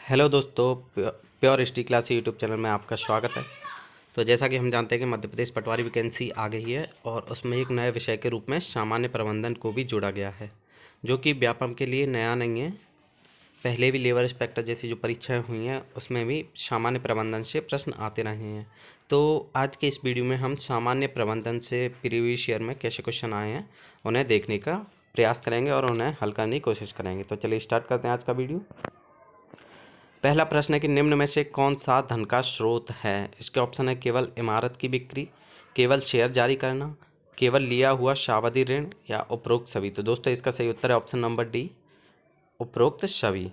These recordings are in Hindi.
हेलो दोस्तों, pure history class YouTube channel में आपका स्वागत है। तो जैसा कि हम जानते हैं कि मध्य प्रदेश पटवारी वैकेंसी आ गई है और उसमें एक नए विषय के रूप में सामान्य प्रबंधन को भी जोड़ा गया है, जो कि व्यापम के लिए नया नहीं है। पहले भी लेबर इंस्पेक्टर जैसी जो परीक्षाएं हुई हैं उसमें भी सामान्य प्रबंधन से प्रश्न आते रहे हैं। तो आज के इस वीडियो में हम सामान्य प्रबंधन से प्रीवियस ईयर में कैसे क्वेश्चन आए हैं उन्हें देखने का प्रयास करेंगे और उन्हें हल करने की कोशिश करेंगे। तो चलिए स्टार्ट करते हैं आज का वीडियो। पहला प्रश्न है कि निम्न में से कौन सा धन का स्रोत है। इसके ऑप्शन है केवल इमारत की बिक्री, केवल शेयर जारी करना, केवल लिया हुआ सावधि ऋण या उपरोक्त सभी। तो दोस्तों इसका सही उत्तर है ऑप्शन नंबर डी, उपरोक्त सभी।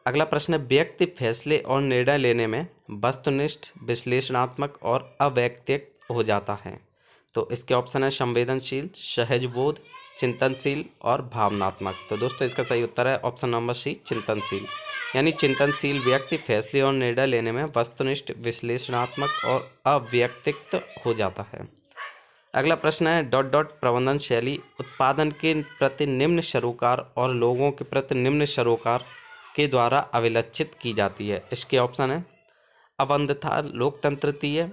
अगला प्रश्न है व्यक्ति फैसले और निर्णय लेने में वस्तुनिष्ठ, विश्लेषणात्मक और अवैयक्तिक हो जाता है। तो इसके ऑप्शन है संवेदनशील, सहजबोध, चिंतनशील और भावनात्मक। तो दोस्तों इसका सही उत्तर है ऑप्शन नंबर सी, चिंतनशील। यानी चिंतनशील व्यक्ति फैसले और निर्णय लेने में वस्तुनिष्ठ, विश्लेषणात्मक और अवैयक्तिक हो जाता है। अगला प्रश्न है प्रबंधन शैली उत्पादन के प्रति निम्न सरोकार और लोगों के प्रति निम्न सरोकार के द्वारा अभिलक्षित की जाती है। इसके ऑप्शन है अबंधता, लोकतंत्रीय,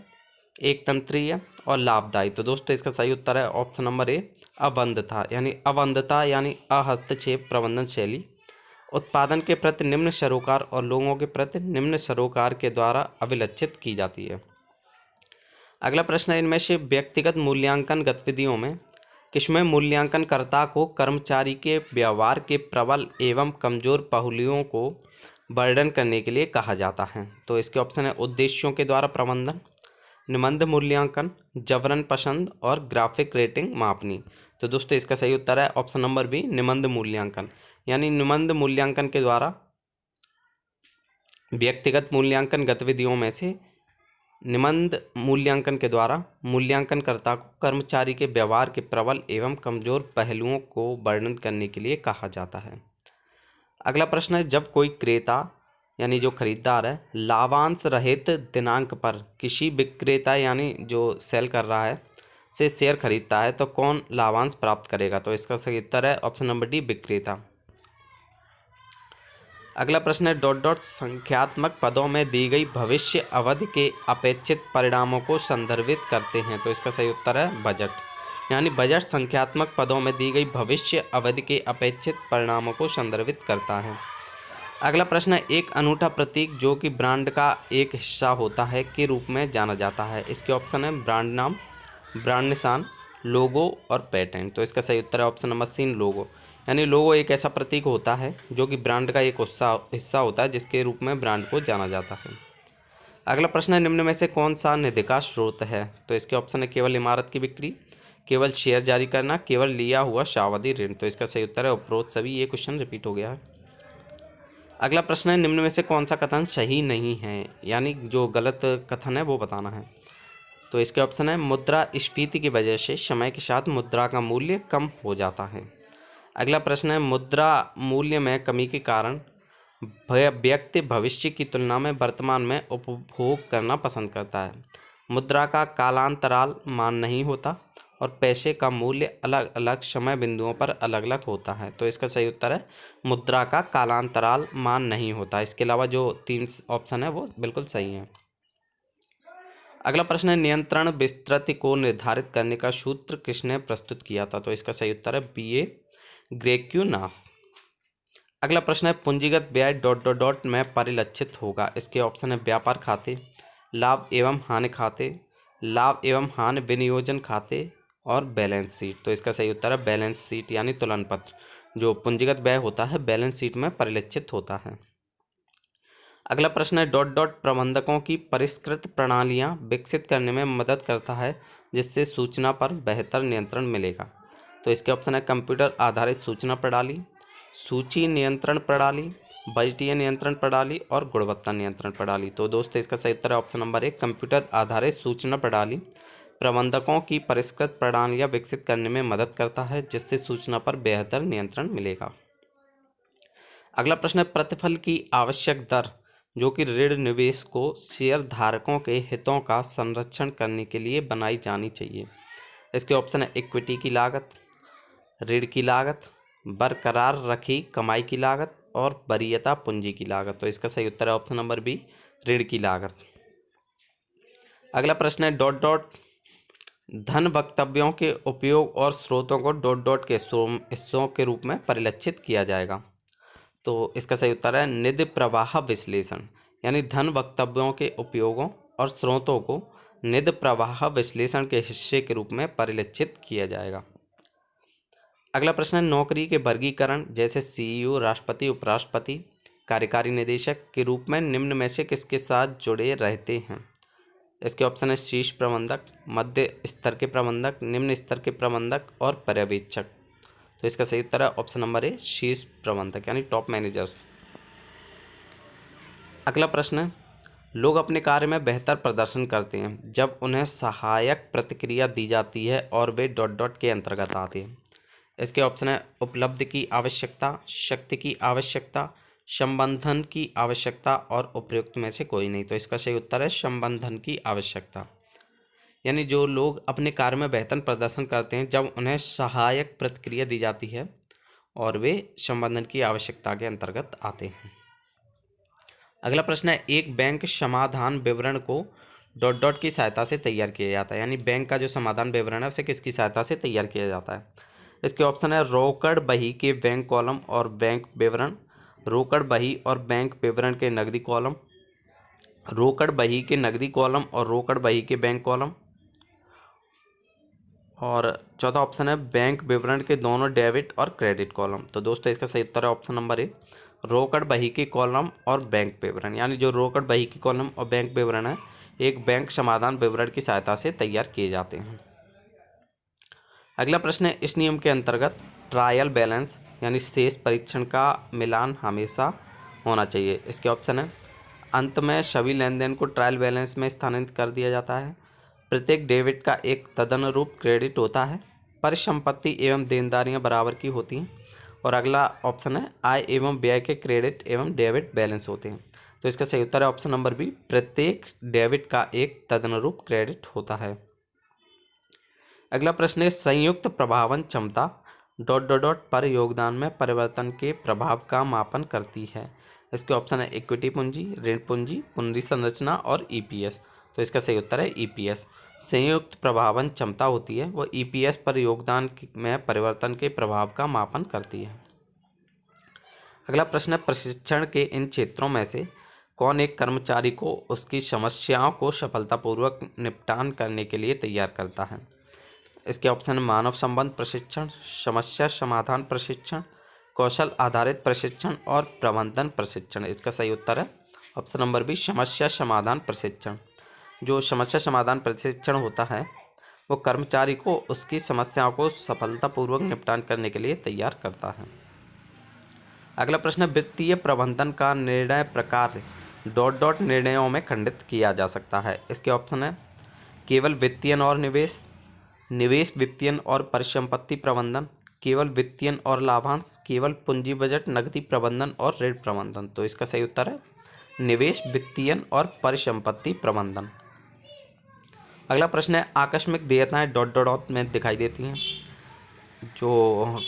एकतंत्रीय और लाभदायी। तो दोस्तों इसका सही उत्तर है ऑप्शन नंबर ए, अबंधता यानी अहस्तक्षेप प्रबंधन शैली उत्पादन के प्रति निम्न सरोकार और लोगों के प्रति निम्न सरोकार के द्वारा अभिलक्षित की जाती है। अगला प्रश्न है इनमें से व्यक्तिगत मूल्यांकन गतिविधियों में किसमें मूल्यांकनकर्ता को कर्मचारी के व्यवहार के प्रबल एवं कमजोर पहलुओं को वर्णन करने के लिए कहा जाता है। तो इसके ऑप्शन है उद्देश्यों के द्वारा प्रबंधन, निबंध मूल्यांकन, जबरन पसंद और ग्राफिक रेटिंग मापनी। तो दोस्तों इसका सही उत्तर है ऑप्शन नंबर बी, निबंध मूल्यांकन। यानी निबंध मूल्यांकन के द्वारा व्यक्तिगत मूल्यांकन गतिविधियों में से निबंध मूल्यांकन के द्वारा मूल्यांकनकर्ता को कर्मचारी के व्यवहार के प्रबल एवं कमजोर पहलुओं को वर्णन करने के लिए कहा जाता है। अगला प्रश्न है जब कोई क्रेता यानी जो खरीदार है लाभांश रहित दिनांक पर किसी विक्रेता यानी जो सेल कर रहा है से शेयर खरीदता है तो कौन लाभांश प्राप्त करेगा। तो इसका सही उत्तर है ऑप्शन नंबर डी, विक्रेता। अगला प्रश्न है संख्यात्मक पदों में दी गई भविष्य अवधि के अपेक्षित परिणामों को संदर्भित करते हैं। तो इसका सही उत्तर है बजट। यानी बजट संख्यात्मक पदों में दी गई भविष्य अवधि के अपेक्षित परिणामों को संदर्भित करता है। अगला प्रश्न है एक अनूठा प्रतीक जो कि ब्रांड का एक हिस्सा होता है के रूप में जाना जाता है। इसके ऑप्शन है ब्रांड नाम, ब्रांड निशान, लोगो और पेटेंट। तो इसका सही उत्तर है ऑप्शन नंबर सी, लोगो। यानी लोगो एक ऐसा प्रतीक होता है जो कि ब्रांड का एक हिस्सा होता है जिसके रूप में ब्रांड को जाना जाता है। अगला प्रश्न है निम्न में से कौन सा निधि का स्रोत है। तो इसके ऑप्शन है केवल इमारत की बिक्री, केवल शेयर जारी करना, केवल लिया हुआ सावधि ऋण। तो इसका सही उत्तर है उपरोक्त सभी। ये क्वेश्चन रिपीट हो गया है। अगला प्रश्न है निम्न में से कौन सा कथन सही नहीं है, यानी जो गलत कथन है वो बताना है। तो इसके ऑप्शन है मुद्रास्फीति की वजह से समय के साथ मुद्रा का मूल्य कम हो जाता है। अगला प्रश्न है मुद्रा मूल्य में कमी के कारण व्यक्ति भविष्य की तुलना में वर्तमान में उपभोग करना पसंद करता है। मुद्रा का कालांतराल मान नहीं होता और पैसे का मूल्य अलग अलग समय बिंदुओं पर अलग अलग होता है। तो इसका सही उत्तर है मुद्रा का कालांतराल मान नहीं होता। इसके अलावा जो 3 ऑप्शन है वो बिल्कुल सही है। अगला प्रश्न है नियंत्रण विस्तृति को निर्धारित करने का सूत्र किसने प्रस्तुत किया था। तो इसका सही उत्तर है बी, ग्रेक्यूनास। अगला प्रश्न है पूंजीगत व्यय में परिलक्षित होगा। इसके ऑप्शन है व्यापार खाते, लाभ एवं हानि खाते, लाभ एवं हानि विनियोजन खाते और बैलेंस शीट। तो इसका सही उत्तर है बैलेंस शीट, यानी तुलन पत्र। जो पूंजीगत व्यय होता है बैलेंस शीट में परिलक्षित होता है। अगला प्रश्न है प्रबंधकों की परिष्कृत प्रणालियां विकसित करने में मदद करता है जिससे सूचना पर बेहतर नियंत्रण मिलेगा। तो इसके ऑप्शन है कंप्यूटर आधारित सूचना प्रणाली, सूची नियंत्रण प्रणाली, बजटीय नियंत्रण प्रणाली और गुणवत्ता नियंत्रण प्रणाली। तो दोस्तों इसका सही उत्तर है ऑप्शन नंबर 1, कंप्यूटर आधारित सूचना प्रणाली प्रबंधकों की परिष्कृत प्रणालियां विकसित करने में मदद करता है जिससे सूचना पर बेहतर नियंत्रण मिलेगा। अगला प्रश्न है प्रतिफल की आवश्यक दर जो कि ऋण निवेश को शेयर धारकों के हितों का संरक्षण करने के लिए बनाई जानी चाहिए। इसके ऑप्शन है इक्विटी की लागत, ऋण की लागत, बरकरार रखी कमाई की लागत और वरीयता पूंजी की लागत। तो इसका सही उत्तर है ऑप्शन नंबर बी, ऋण की लागत। अगला प्रश्न है डॉट डॉट धन वक्तव्यों के उपयोग और स्रोतों को डॉट डॉट के हिस्सों के रूप में परिलक्षित किया जाएगा। तो इसका सही उत्तर है निधि प्रवाह विश्लेषण, यानी धन वक्तव्यों के उपयोगों और स्रोतों को निधि प्रवाह विश्लेषण के हिस्से के रूप में परिलक्षित किया जाएगा। अगला प्रश्न है नौकरी के वर्गीकरण जैसे सीईओ, राष्ट्रपति, उपराष्ट्रपति, कार्यकारी निदेशक के रूप में निम्न में से किसके साथ जुड़े रहते हैं। इसके ऑप्शन है शीर्ष प्रबंधक, मध्य स्तर के प्रबंधक, निम्न स्तर के प्रबंधक और पर्यवेक्षक। तो इसका सही उत्तर है ऑप्शन नंबर ए, शीर्ष प्रबंधक यानी टॉप मैनेजर्स। अगला प्रश्न है लोग अपने कार्य में बेहतर प्रदर्शन करते हैं जब उन्हें सहायक प्रतिक्रिया दी जाती है और वे डॉट डॉट के अंतर्गत आते हैं। इसके ऑप्शन है उपलब्धि की आवश्यकता, शक्ति की आवश्यकता, संबंधन की आवश्यकता और उपयुक्त में से कोई नहीं। तो इसका सही उत्तर है संबंधन की आवश्यकता, यानी जो लोग अपने कार्य में बेहतर प्रदर्शन करते हैं जब उन्हें सहायक प्रतिक्रिया दी जाती है और वे संबंधन की आवश्यकता के अंतर्गत आते हैं। अगला प्रश्न है एक बैंक समाधान विवरण को डॉट डॉट की सहायता से तैयार किया जाता है, यानी बैंक का जो समाधान विवरण है उसे किसकी सहायता से तैयार किया जाता है। इसके ऑप्शन है रोकड़ बही के बैंक कॉलम और बैंक विवरण, रोकड़ बही और बैंक विवरण के नकदी कॉलम, रोकड़ बही के नकदी कॉलम और रोकड़ बही के बैंक कॉलम, और चौथा ऑप्शन है बैंक विवरण के दोनों डेबिट और क्रेडिट कॉलम। तो दोस्तों इसका सही उत्तर है ऑप्शन नंबर ए, रोकड़ बही के कॉलम और बैंक विवरण, यानी जो रोकड़ बही के कॉलम और बैंक विवरण है एक बैंक समाधान विवरण की सहायता से तैयार किए जाते हैं। अगला प्रश्न है इस नियम के अंतर्गत ट्रायल बैलेंस यानी शेष परीक्षण का मिलान हमेशा होना चाहिए। इसके ऑप्शन है अंत में सभी लेन देन को ट्रायल बैलेंस में स्थानांतरित कर दिया जाता है, प्रत्येक डेबिट का एक तदनुरूप क्रेडिट होता है, परिसंपत्ति एवं देनदारियां बराबर की होती हैं, और अगला ऑप्शन है आय एवं व्यय के क्रेडिट एवं डेबिट बैलेंस होते हैं। तो इसका सही उत्तर है ऑप्शन नंबर बी, प्रत्येक डेबिट का एक तदनुरूप क्रेडिट होता है। अगला प्रश्न है संयुक्त प्रभावन क्षमता डॉट डॉट डॉट पर योगदान में परिवर्तन के प्रभाव का मापन करती है। इसके ऑप्शन है इक्विटी पूंजी, ऋण पूंजी, पूंजी संरचना और ईपीएस। तो इसका सही उत्तर है ईपीएस। संयुक्त प्रभावन क्षमता होती है वो ईपीएस पर योगदान में परिवर्तन के प्रभाव का मापन करती है। अगला प्रश्न है प्रशिक्षण के इन क्षेत्रों में से कौन एक कर्मचारी को उसकी समस्याओं को सफलतापूर्वक निपटान करने के लिए तैयार करता है। इसके ऑप्शन मानव संबंध प्रशिक्षण, समस्या समाधान प्रशिक्षण, कौशल आधारित प्रशिक्षण और प्रबंधन प्रशिक्षण। इसका सही उत्तर है ऑप्शन नंबर बी, समस्या समाधान प्रशिक्षण। जो समस्या समाधान प्रशिक्षण होता है वो कर्मचारी को उसकी समस्याओं को सफलतापूर्वक निपटान करने के लिए तैयार करता है। अगला प्रश्न है वित्तीय प्रबंधन का निर्णय प्रकार डॉट डॉट निर्णयों में खंडित किया जा सकता है। इसके ऑप्शन है केवल वित्तीयन और निवेश, निवेश वित्तीयन और परिसंपत्ति प्रबंधन, केवल वित्तीयन और लाभांश, केवल पूंजी बजट नकदी प्रबंधन और ऋण प्रबंधन। तो इसका सही उत्तर है निवेश वित्तीयन और परिसंपत्ति प्रबंधन। अगला प्रश्न है आकस्मिक देयताएं डॉट डॉट डॉट में दिखाई देती हैं जो,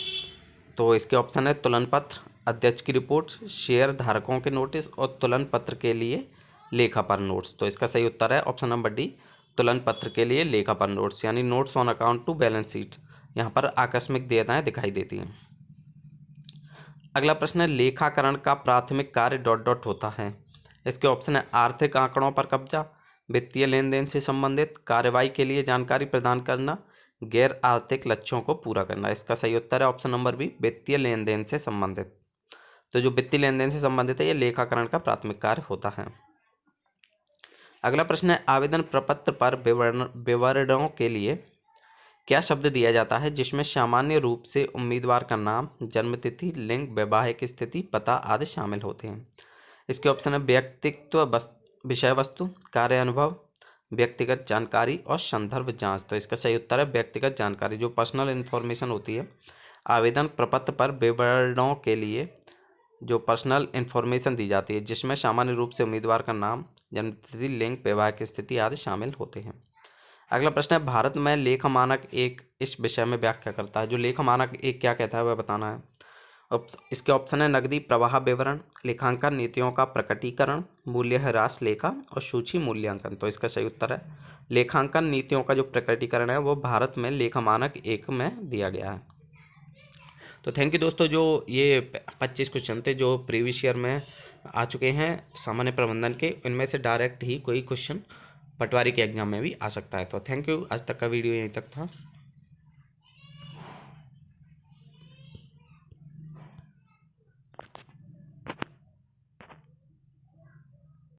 तो इसके ऑप्शन है तुलन पत्र, अध्यक्ष की रिपोर्ट, शेयर धारकों के नोटिस और तुलन पत्र के लिए लेखा पर नोट्स। तो इसका सही उत्तर है ऑप्शन नंबर डी, तुलन पत्र के लिए लेखा पर नोट्स, यानी notes on account to balance sheet. यहाँ पर आकस्मिक देयताएं दिखाई देती हैं। अगला प्रश्न है लेखाकरण का प्राथमिक कार्य डॉट डॉट होता है। इसके ऑप्शन है आर्थिक आंकड़ों पर कब्जा, वित्तीय लेन देन से संबंधित, कार्रवाई के लिए जानकारी प्रदान करना, गैर आर्थिक लक्ष्यों को पूरा करना। इसका सही उत्तर है ऑप्शन नंबर बी, वित्तीय लेन देन से संबंधित। तो जो वित्तीय लेन देन से संबंधित है ये लेखाकरण का प्राथमिक कार्य होता है। अगला प्रश्न है आवेदन प्रपत्र पर विवरणों के लिए क्या शब्द दिया जाता है जिसमें सामान्य रूप से उम्मीदवार का नाम, जन्मतिथि, लिंग, वैवाहिक स्थिति, पता आदि शामिल होते हैं। इसके ऑप्शन है व्यक्तित्व, विषय वस्तु, कार्य अनुभव, व्यक्तिगत जानकारी और संदर्भ जांच। तो इसका सही उत्तर है व्यक्तिगत जानकारी, जो पर्सनल इन्फॉर्मेशन होती है। आवेदन प्रपत्र पर विवरणों के लिए जो पर्सनल इन्फॉर्मेशन दी जाती है जिसमें सामान्य रूप से उम्मीदवार का नाम, जन्मतिथि, लिंग, वैवाहिक स्थिति आदि शामिल होते हैं। अगला प्रश्न है भारत में लेखा मानक एक इस विषय में व्याख्या करता है। जो लेखा मानक एक क्या कहता है वह बताना है। इसके ऑप्शन है नकदी प्रवाह विवरण, लेखांकन नीतियों का प्रकटीकरण, मूल्यह्रास लेखा और सूची मूल्यांकन। तो इसका सही उत्तर है लेखांकन नीतियों का जो प्रकटीकरण है वो भारत में लेखा मानक 1 में दिया गया है। तो थैंक यू दोस्तों, जो ये 25 क्वेश्चन थे जो प्रीवियस ईयर में आ चुके हैं सामान्य प्रबंधन के, इनमें से डायरेक्ट ही कोई क्वेश्चन पटवारी के एग्जाम में भी आ सकता है। तो थैंक यू, आज तक का वीडियो यहीं तक था।